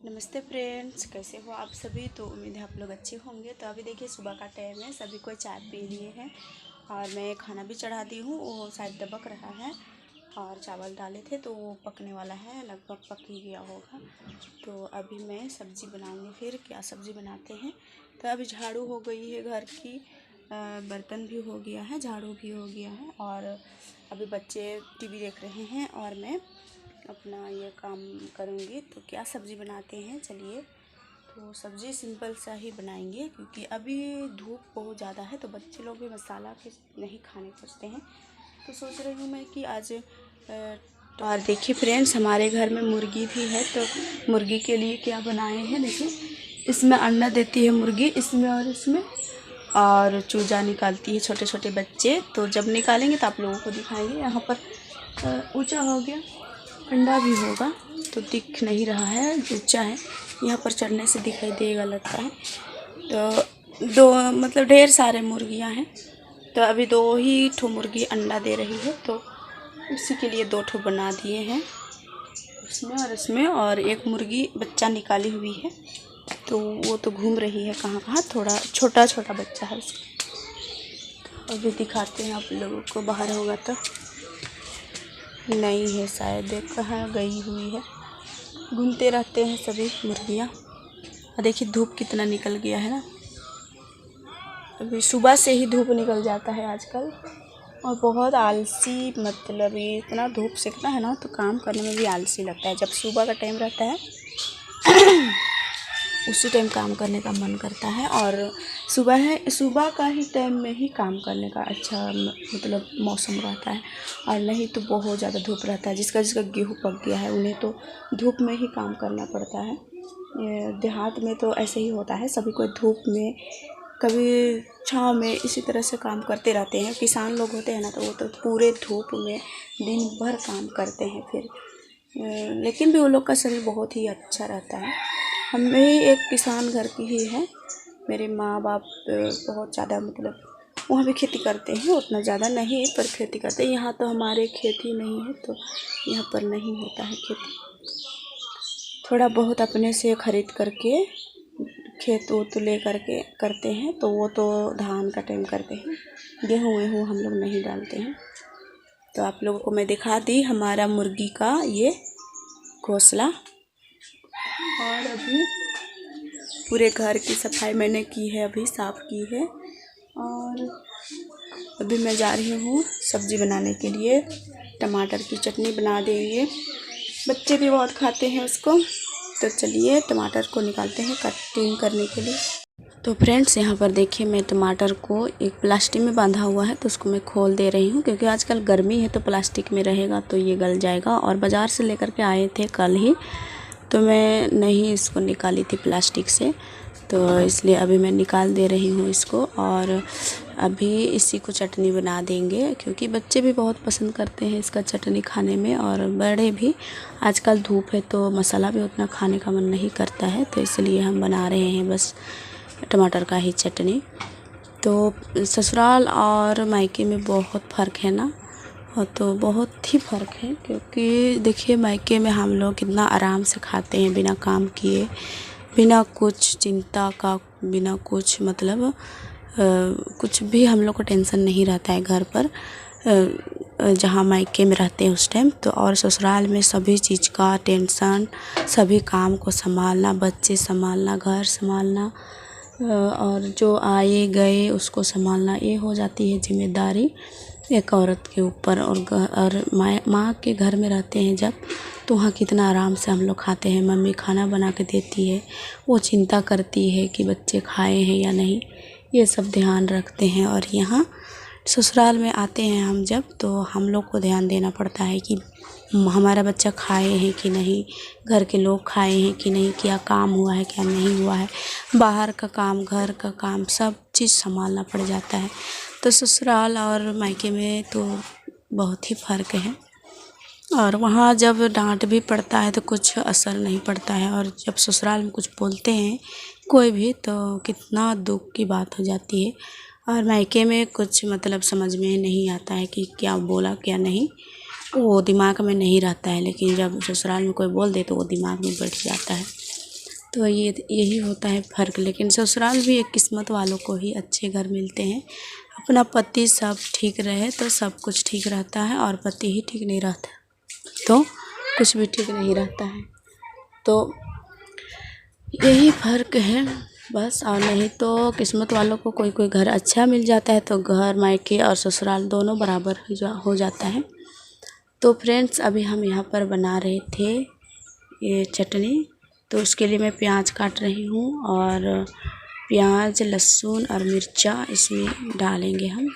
नमस्ते फ्रेंड्स, कैसे हो आप सभी। तो उम्मीद है आप लोग अच्छे होंगे। तो अभी देखिए सुबह का टाइम है, सभी कोई चाय पी लिए हैं और मैं खाना भी चढ़ा दी हूँ। वो शायद दबक रहा है और चावल डाले थे तो वो पकने वाला है, लगभग पक ही गया होगा। तो अभी मैं सब्ज़ी बनाऊँगी। फिर क्या सब्ज़ी बनाते हैं। तो अभी झाड़ू हो गई है घर की, बर्तन भी हो गया है, झाड़ू भी हो गया है और अभी बच्चे टीवी देख रहे हैं और मैं अपना ये काम करूँगी। तो क्या सब्ज़ी बनाते हैं, चलिए। तो सब्ज़ी सिंपल सा ही बनाएंगे क्योंकि अभी धूप बहुत ज़्यादा है तो बच्चे लोग भी मसाला के नहीं खाने खोजते हैं। तो सोच रही हूँ मैं कि आज और देखिए फ्रेंड्स, हमारे घर में मुर्गी भी है। तो मुर्गी के लिए क्या बनाए हैं, देखिए इसमें अंडा देती है मुर्गी, इसमें और इसमें, और चूजा निकालती है छोटे छोटे बच्चे। तो जब निकालेंगे तो आप लोगों को दिखाएंगे। यहाँ पर ऊंचा हो गया, अंडा भी होगा तो दिख नहीं रहा है, ऊंचा है, यहाँ पर चढ़ने से दिखाई देगा लगता है। तो दो मतलब ढेर सारे मुर्गियाँ हैं। तो अभी 2 ही ठो मुर्गी अंडा दे रही है तो उसी के लिए 2 ठो बना दिए हैं, उसमें और इसमें। और एक मुर्गी बच्चा निकाली हुई है तो वो तो घूम रही है कहाँ कहाँ, थोड़ा छोटा छोटा बच्चा है उसका। तो अभी दिखाते हैं आप लोगों को, बाहर होगा तो नहीं है शायद, कहाँ गई हुई है। घूमते रहते हैं सभी मुर्गियाँ। और देखिए धूप कितना निकल गया है ना, अभी सुबह से ही धूप निकल जाता है आजकल। और बहुत आलसी, मतलब ये इतना धूप सेकता है ना तो काम करने में भी आलसी लगता है। जब सुबह का टाइम रहता है उसी टाइम काम करने का मन करता है। और सुबह का ही टाइम में ही काम करने का अच्छा मतलब मौसम रहता है। और नहीं तो बहुत ज़्यादा धूप रहता है। जिसका गेहूँ पक गया है उन्हें तो धूप में ही काम करना पड़ता है। देहात में तो ऐसे ही होता है, सभी कोई धूप में कभी छाँव में इसी तरह से काम करते रहते हैं। किसान लोग होते हैं ना तो वो तो पूरे धूप में दिन भर काम करते हैं। फिर लेकिन भी वो लोग का शरीर बहुत ही अच्छा रहता है। हम भी एक किसान घर की ही है। मेरे माँ बाप बहुत ज़्यादा मतलब वहाँ भी खेती करते हैं, उतना ज़्यादा नहीं पर खेती करते हैं। यहाँ तो हमारे खेती नहीं है तो यहाँ पर नहीं होता है खेती। थोड़ा बहुत अपने से ख़रीद करके खेत वो तो ले करके करते हैं। तो वो तो धान का टाइम करते हैं, गेहूँ वेहूँ हम लोग नहीं डालते हैं। तो आप लोगों को मैं दिखा दी हमारा मुर्गी का ये घोंसला। और अभी पूरे घर की सफाई मैंने की है, अभी साफ़ की है। और अभी मैं जा रही हूँ सब्ज़ी बनाने के लिए। टमाटर की चटनी बना देंगे, बच्चे भी बहुत खाते हैं उसको। तो चलिए टमाटर को निकालते हैं कटिंग करने के लिए। तो फ्रेंड्स यहाँ पर देखिए मैं टमाटर को एक प्लास्टिक में बांधा हुआ है तो उसको मैं खोल दे रही हूँ क्योंकि आजकल गर्मी है तो प्लास्टिक में रहेगा तो ये गल जाएगा। और बाज़ार से लेकर के आए थे कल ही, तो मैं नहीं इसको निकाली थी प्लास्टिक से, तो इसलिए अभी मैं निकाल दे रही हूँ इसको। और अभी इसी को चटनी बना देंगे क्योंकि बच्चे भी बहुत पसंद करते हैं इसका चटनी खाने में, और बड़े भी। आजकल धूप है तो मसाला भी उतना खाने का मन नहीं करता है, तो इसलिए हम बना रहे हैं बस टमाटर का ही चटनी। तो ससुराल और मायके में बहुत फ़र्क है ना, और तो बहुत ही फ़र्क है क्योंकि देखिए मायके में हम लोग कितना आराम से खाते हैं, बिना काम किए, बिना कुछ चिंता का, बिना कुछ मतलब कुछ भी हम लोग को टेंशन नहीं रहता है घर पर जहाँ मायके में रहते हैं उस टाइम। तो और ससुराल में सभी चीज़ का टेंशन, सभी काम को संभालना, बच्चे संभालना, घर संभालना, और जो आए गए उसको संभालना, ये हो जाती है जिम्मेदारी एक औरत के ऊपर। और माँ के घर में रहते हैं जब, तो वहाँ कितना आराम से हम लोग खाते हैं। मम्मी खाना बना के देती है, वो चिंता करती है कि बच्चे खाए हैं या नहीं, ये सब ध्यान रखते हैं। और यहाँ ससुराल में आते हैं हम जब, तो हम लोग को ध्यान देना पड़ता है कि हमारा बच्चा खाए हैं कि नहीं, घर के लोग खाए हैं कि नहीं, क्या काम हुआ है क्या नहीं हुआ है, बाहर का काम, घर का काम, सब चीज़ संभालना पड़ जाता है। तो ससुराल और मायके में तो बहुत ही फ़र्क है। और वहाँ जब डांट भी पड़ता है तो कुछ असर नहीं पड़ता है, और जब ससुराल में कुछ बोलते हैं कोई भी तो कितना दुख की बात हो जाती है। और मायके में कुछ मतलब समझ में नहीं आता है कि क्या बोला क्या नहीं, वो दिमाग में नहीं रहता है। लेकिन जब ससुराल में कोई बोल दे तो वो दिमाग में बैठ जाता है। तो ये यही होता है फ़र्क। लेकिन ससुराल भी एक किस्मत वालों को ही अच्छे घर मिलते हैं। अपना पति सब ठीक रहे तो सब कुछ ठीक रहता है, और पति ही ठीक नहीं रहता तो कुछ भी ठीक नहीं रहता है। तो यही फ़र्क है बस। और नहीं तो किस्मत वालों को कोई कोई घर अच्छा मिल जाता है, तो घर मायके और ससुराल दोनों बराबर हो जाता है। तो फ्रेंड्स, अभी हम यहाँ पर बना रहे थे ये चटनी। तो उसके लिए मैं प्याज काट रही हूँ, और प्याज, लहसुन और मिर्चा इसमें डालेंगे हम।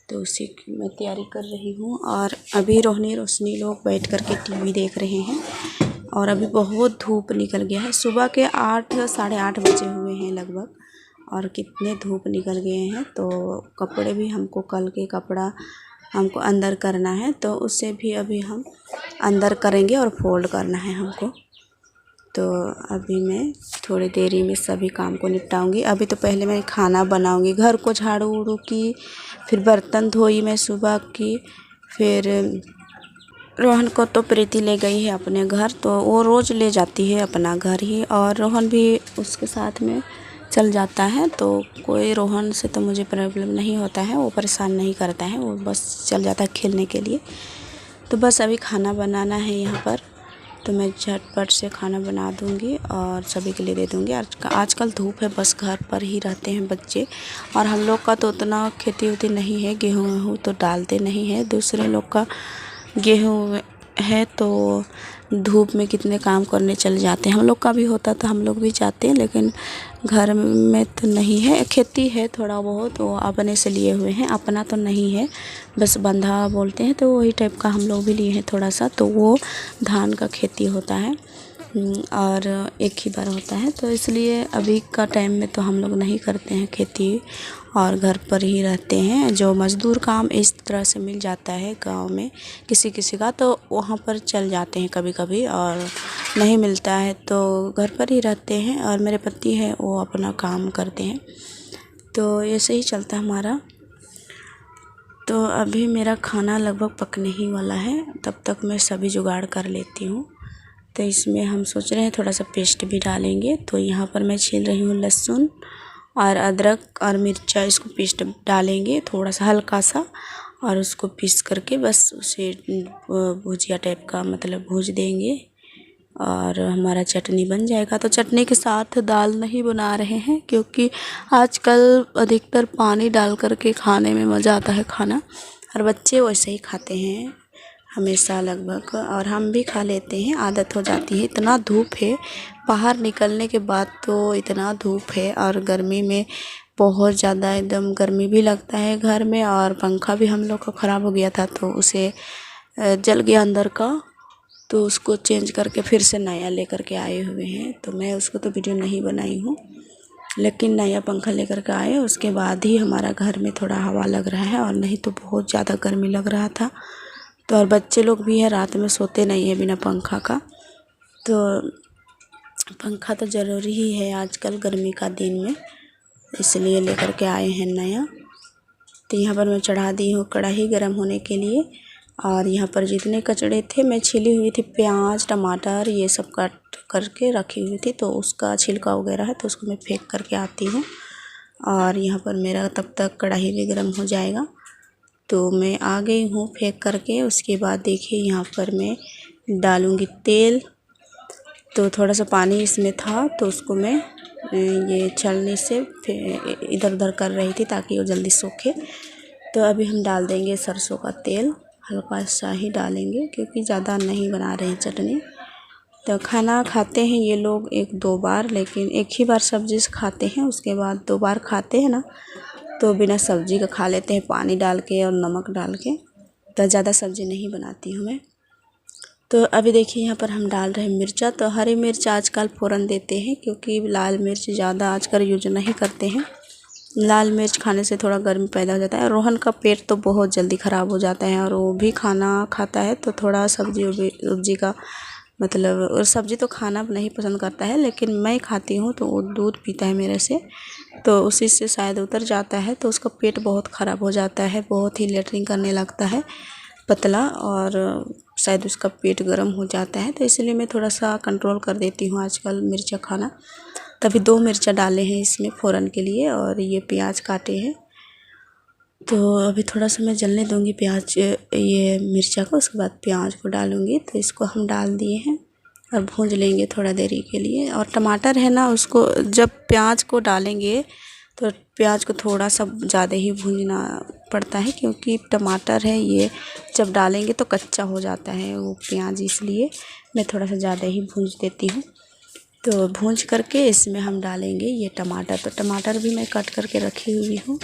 तो उसी की मैं तैयारी कर रही हूँ। और अभी रोहनी रोशनी लोग बैठ कर के टीवी देख रहे हैं, और अभी बहुत धूप निकल गया है। सुबह के 8 साढ़े 8 बजे हुए हैं लगभग, और कितने धूप निकल गए हैं। तो कपड़े भी हमको, कल के कपड़ा हमको अंदर करना है, तो उससे भी अभी हम अंदर करेंगे और फोल्ड करना है हमको। तो अभी मैं थोड़ी देरी में सभी काम को निपटाऊंगी। अभी तो पहले मैं खाना बनाऊंगी, घर को झाड़ू उड़ू की, फिर बर्तन धोई मैं सुबह की। फिर रोहन को तो प्रीति ले गई है अपने घर, तो वो रोज़ ले जाती है अपना घर ही, और रोहन भी उसके साथ में चल जाता है। तो कोई रोहन से तो मुझे प्रॉब्लम नहीं होता है, वो परेशान नहीं करता है, वो बस चल जाता है खेलने के लिए। तो बस अभी खाना बनाना है यहाँ पर, तो मैं झटपट से खाना बना दूँगी और सभी के लिए दे दूँगी। आजकल धूप है, बस घर पर ही रहते हैं बच्चे, और हम लोग का तो उतना खेती उती नहीं है, गेहूँ वेहूँ तो डालते नहीं है। दूसरे लोग का गेहूँ है तो धूप में कितने काम करने चले जाते हैं। हम लोग का भी होता तो हम लोग भी जाते हैं, लेकिन घर में तो नहीं है। खेती है थोड़ा बहुत, वो अपने से लिए हुए हैं, अपना तो नहीं है, बस बंधा बोलते हैं, तो वही टाइप का हम लोग भी लिए हैं थोड़ा सा। तो वो धान का खेती होता है, और एक ही बार होता है, तो इसलिए अभी का टाइम में तो हम लोग नहीं करते हैं खेती, और घर पर ही रहते हैं। जो मज़दूर काम इस तरह से मिल जाता है गांव में किसी किसी का, तो वहाँ पर चल जाते हैं कभी कभी, और नहीं मिलता है तो घर पर ही रहते हैं। और मेरे पति हैं, वो अपना काम करते हैं, तो ऐसे ही चलता है हमारा। तो अभी मेरा खाना लगभग पकने ही वाला है, तब तक मैं सभी जुगाड़ कर लेती हूँ। तो इसमें हम सोच रहे हैं थोड़ा सा पेस्ट भी डालेंगे। तो यहाँ पर मैं छील रही हूँ लहसुन और अदरक और मिर्चा, इसको पेस्ट डालेंगे थोड़ा सा हल्का सा, और उसको पीस करके बस उसे भुजिया टाइप का मतलब भूज देंगे, और हमारा चटनी बन जाएगा। तो चटनी के साथ दाल नहीं बना रहे हैं, क्योंकि आजकल अधिकतर पानी डाल करके खाने में मज़ा आता है खाना, और बच्चे वैसे ही खाते हैं हमेशा लगभग, और हम भी खा लेते हैं, आदत हो जाती है। इतना धूप है, बाहर निकलने के बाद तो इतना धूप है, और गर्मी में बहुत ज़्यादा एकदम गर्मी भी लगता है घर में। और पंखा भी हम लोग का ख़राब हो गया था, तो उसे जल गया अंदर का, तो उसको चेंज करके फिर से नया लेकर के आए हुए हैं। तो मैं उसको तो वीडियो नहीं बनाई हूँ, लेकिन नया पंखा लेकर के आए, उसके बाद ही हमारा घर में थोड़ा हवा लग रहा है, और नहीं तो बहुत ज़्यादा गर्मी लग रहा था। तो और बच्चे लोग भी हैं, रात में सोते नहीं है बिना पंखा का, तो पंखा तो ज़रूरी ही है आजकल गर्मी का दिन में, इसलिए लेकर के आए हैं नया। तो यहाँ पर मैं चढ़ा दी हूँ कढ़ाई गर्म होने के लिए, और यहाँ पर जितने कचड़े थे मैं छिली हुई थी, प्याज टमाटर ये सब काट करके रखी हुई थी, तो उसका छिलका वगैरह है, तो उसको मैं फेंक करके आती हूँ। और यहाँ पर मेरा तब तक कढ़ाई भी गर्म हो जाएगा, तो मैं आ गई हूँ फेंक करके। उसके बाद देखिए यहाँ पर मैं डालूँगी तेल। तो थोड़ा सा पानी इसमें था, तो उसको मैं ये छलनी से इधर उधर कर रही थी ताकि वो जल्दी सूखे। तो अभी हम डाल देंगे सरसों का तेल, हल्का सा ही डालेंगे, क्योंकि ज़्यादा नहीं बना रहे हैं चटनी। तो खाना खाते हैं ये लोग 1-2 बार, लेकिन एक ही बार सब्ज़ी खाते हैं, उसके बाद 2 बार खाते हैं ना, तो बिना सब्ज़ी का खा लेते हैं, पानी डाल के और नमक डाल के। तो ज़्यादा सब्ज़ी नहीं बनाती हूँ मैं। तो अभी देखिए यहाँ पर हम डाल रहे हैं मिर्चा। तो हरी मिर्च आजकल फ़ौरन देते हैं, क्योंकि लाल मिर्च ज़्यादा आजकल यूज नहीं करते हैं। लाल मिर्च खाने से थोड़ा गर्मी पैदा हो जाता है। रोहन का पेट तो बहुत जल्दी ख़राब हो जाता है, और वो भी खाना खाता है, तो थोड़ा सब्ज़ी उब्जी का मतलब, और सब्ज़ी तो खाना नहीं पसंद करता है, लेकिन मैं खाती हूँ, तो वो दूध पीता है मेरे से, तो उसी से शायद उतर जाता है, तो उसका पेट बहुत ख़राब हो जाता है, बहुत ही लेटरिन करने लगता है, पतला। और शायद उसका पेट गर्म हो जाता है, तो इसलिए मैं थोड़ा सा कंट्रोल कर देती हूँ आजकल मिर्चा खाना। तभी 2 मिर्चा डाले हैं इसमें फ़ौरन के लिए, और ये प्याज काटे हैं। तो अभी थोड़ा सा मैं जलने दूँगी प्याज ये मिर्चा को, उसके बाद प्याज को डालूँगी। तो इसको हम डाल दिए हैं और भूंज लेंगे थोड़ा देरी के लिए। और टमाटर है ना, उसको जब प्याज को डालेंगे तो प्याज को थोड़ा सा ज़्यादा ही भूंजना पड़ता है, क्योंकि टमाटर है ये जब डालेंगे तो कच्चा हो जाता है वो प्याज, इसलिए मैं थोड़ा सा ज़्यादा ही भूंज देती हूँ। तो भूंज करके इसमें हम डालेंगे ये टमाटर। तो टमाटर भी मैं कट करके रखी हुई हूँ।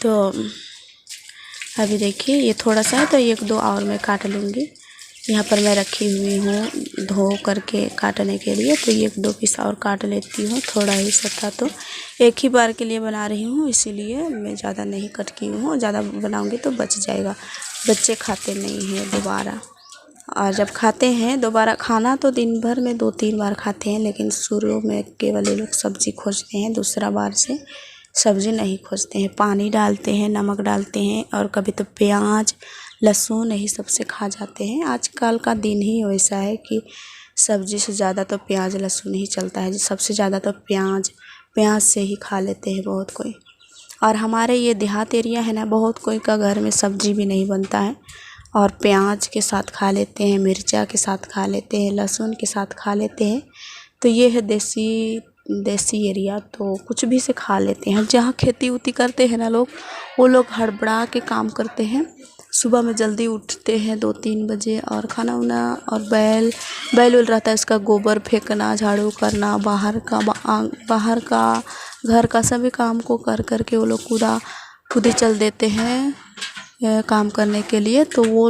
तो अभी देखिए ये थोड़ा सा है, तो 1-2 और मैं काट लूँगी। यहाँ पर मैं रखी हुई हूँ धो करके काटने के लिए, तो 1-2 पीस और काट लेती हूँ। थोड़ा ही सा था तो एक ही बार के लिए बना रही हूँ, इसीलिए मैं ज़्यादा नहीं कट की हूँ। ज़्यादा बनाऊँगी तो बच जाएगा, बच्चे खाते नहीं हैं दोबारा। और जब खाते हैं दोबारा खाना तो दिन भर में 2-3 बार खाते हैं, लेकिन शुरू में केवल ये लोग सब्ज़ी खोजते हैं, दूसरा बार से सब्ज़ी नहीं खोजते हैं। पानी डालते हैं, नमक डालते हैं, और कभी तो प्याज लहसुन यही सबसे खा जाते हैं। आजकल का दिन ही वैसा है कि सब्ज़ी से ज़्यादा तो प्याज लहसुन ही चलता है। सबसे ज़्यादा तो प्याज से ही खा लेते हैं बहुत कोई। और हमारे ये देहात एरिया है ना, बहुत कोई का घर में सब्ज़ी भी नहीं बनता है, और प्याज के साथ खा लेते हैं, मिर्चा के साथ खा लेते हैं, लहसुन के साथ खा लेते हैं। तो ये है देसी एरिया, तो कुछ भी से खा लेते हैं। जहाँ खेती उती करते हैं ना लोग, वो लोग हड़बड़ा के काम करते हैं। सुबह में जल्दी उठते हैं 2-3 बजे, और खाना वाना, और बैल उल रहता है, उसका गोबर फेंकना, झाड़ू करना, बाहर का घर का सभी काम को कर करके वो लोग खुद ही चल देते हैं काम करने के लिए। तो वो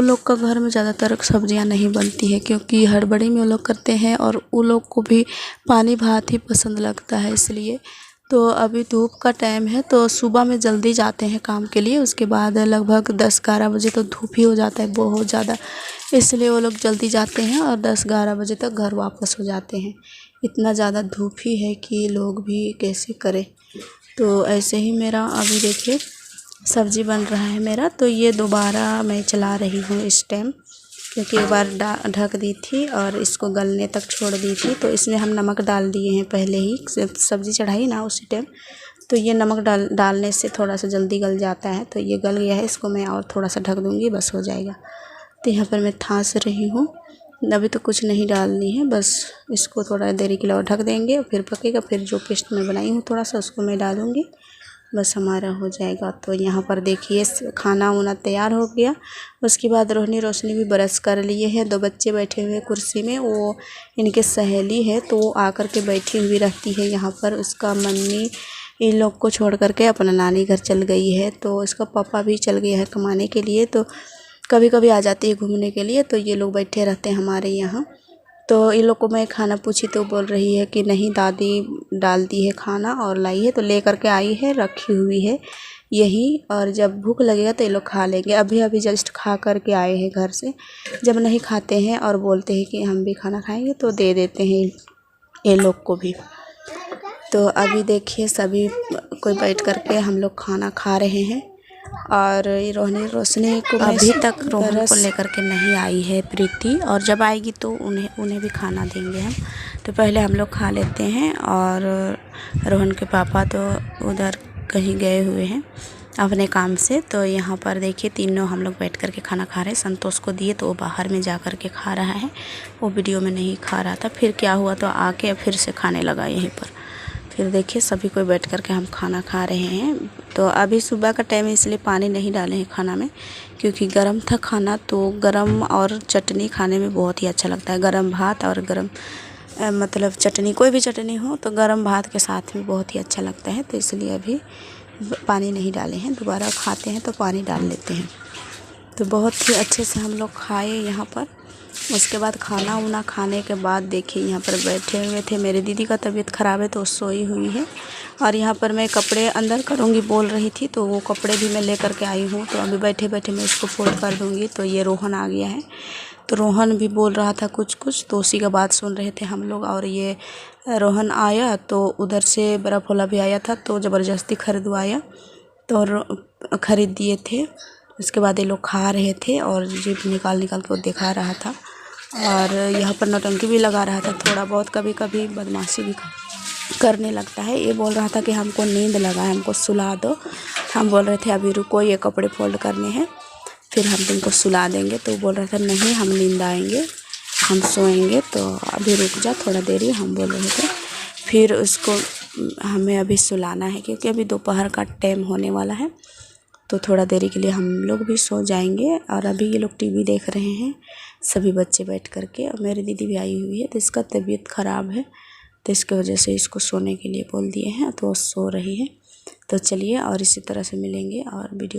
लोग का घर में ज़्यादातर सब्जियां नहीं बनती है, क्योंकि हड़बड़ी में वो लोग करते हैं, और वो लोग को भी पानी भात ही पसंद लगता है, इसलिए। तो अभी धूप का टाइम है, तो सुबह में जल्दी जाते हैं काम के लिए, उसके बाद लगभग 10-11 बजे तो धूप ही हो जाता है बहुत ज़्यादा, इसलिए वो लोग जल्दी जाते हैं और 10-11 बजे तक घर वापस हो जाते हैं। इतना ज़्यादा धूप ही है कि लोग भी कैसे करें। तो ऐसे ही मेरा अभी देखिए सब्ज़ी बन रहा है मेरा। तो ये दोबारा मैं चला रही हूँ इस टाइम, क्योंकि एक बार ढक दी थी और इसको गलने तक छोड़ दी थी। तो इसमें हम नमक डाल दिए हैं पहले ही, सब्ज़ी चढ़ाई ना उसी टाइम। तो ये नमक डालने से थोड़ा सा जल्दी गल जाता है। तो ये गल गया है, इसको मैं और थोड़ा सा ढक दूँगी, बस हो जाएगा। तो यहाँ पर मैं थास रही हूँ, अभी तो कुछ नहीं डालनी है, बस इसको थोड़ा देरी के लिए और ढक देंगे, फिर पकेगा। फिर जो पेस्ट मैं बनाई हूँ थोड़ा सा उसको मैं डालूँगी, बस हमारा हो जाएगा। तो यहाँ पर देखिए खाना वाना तैयार हो गया। उसके बाद रोशनी भी ब्रश कर लिए हैं। 2 बच्चे बैठे हुए कुर्सी में, वो इनके सहेली है, तो वो आकर के बैठी हुई रहती है यहाँ पर। उसका मम्मी इन लोग को छोड़ करके अपना नानी घर चल गई है, तो इसका पापा भी चल गया है कमाने के लिए। तो कभी कभी आ जाती है घूमने के लिए। तो ये लोग बैठे रहते हैं हमारे यहाँ। तो इन लोग को मैं खाना पूछी तो बोल रही है कि नहीं दादी डाल दी है खाना और लाई है, तो ले करके आई है, रखी हुई है यही, और जब भूख लगेगा तो ये लोग खा लेंगे। अभी जस्ट खा करके आए हैं घर से। जब नहीं खाते हैं और बोलते हैं कि हम भी खाना खाएंगे, तो दे देते हैं ये लोग को भी। तो अभी देखिए सभी कोई बैठ करके हम लोग खाना खा रहे हैं। और रोशनी को अभी तक रोहन को लेकर के नहीं आई है प्रीति, और जब आएगी तो उन्हें भी खाना देंगे हम। तो पहले हम लोग खा लेते हैं। और रोहन के पापा तो उधर कहीं गए हुए हैं अपने काम से। तो यहाँ पर देखिए तीनों हम लोग बैठ कर के खाना खा रहे हैं। संतोष को दिए तो वो बाहर में जा कर के खा रहा है, वो वीडियो में नहीं खा रहा था। फिर क्या हुआ तो आके फिर से खाने लगा यहीं पर। फिर देखिए सभी कोई बैठ कर के हम खाना खा रहे हैं। तो अभी सुबह का टाइम है, इसलिए पानी नहीं डाले हैं खाना में, क्योंकि गरम था खाना। तो गरम और चटनी खाने में बहुत ही अच्छा लगता है। गरम भात और गरम मतलब चटनी, कोई भी चटनी हो तो गरम भात के साथ में बहुत ही अच्छा लगता है। तो इसलिए अभी पानी नहीं डाले हैं, दोबारा खाते हैं तो पानी डाल लेते हैं। तो बहुत ही अच्छे से हम लोग खाए यहाँ पर। उसके बाद खाना वाना खाने के बाद देखिए यहाँ पर बैठे हुए थे। मेरी दीदी का तबीयत ख़राब है तो सोई हुई है, और यहाँ पर मैं कपड़े अंदर करूँगी बोल रही थी, तो वो कपड़े भी मैं ले कर के आई हूँ। तो अभी बैठे बैठे मैं इसको फोल्ड कर दूँगी। तो ये रोहन आ गया है, तो रोहन भी बोल रहा था कुछ, तो उसी का बात सुन रहे थे हम लोग। और ये रोहन आया तो उधर से बर्फ़ वाला भी आया था, तो ज़बरदस्ती खरीदवाया, तो ख़रीद दिए थे। उसके बाद ये लोग खा रहे थे और जीभ निकाल के वो दिखा रहा था और यहाँ पर नौटंकी भी लगा रहा था थोड़ा बहुत, कभी कभी बदमाशी भी करने लगता है। ये बोल रहा था कि हमको नींद लगा है, हमको सुला दो। हम बोल रहे थे अभी रुको, ये कपड़े फोल्ड करने हैं फिर हम तुमको सुला देंगे। तो बोल रहा था नहीं, हम नींद आएंगे, हम सोएंगे, तो अभी रुक जा थोड़ा देरी, हम बोल रहे थे। फिर उसको हमें अभी सुलाना है क्योंकि अभी दोपहर का टाइम होने वाला है, तो थोड़ा देरी के लिए हम लोग भी सो जाएंगे। और अभी ये लोग टीवी देख रहे हैं सभी बच्चे बैठ कर के, और मेरी दीदी भी आई हुई है, तो इसका तबीयत ख़राब है तो इसके वजह से इसको सोने के लिए बोल दिए हैं, तो वो सो रही है। तो चलिए और इसी तरह से मिलेंगे और वीडियो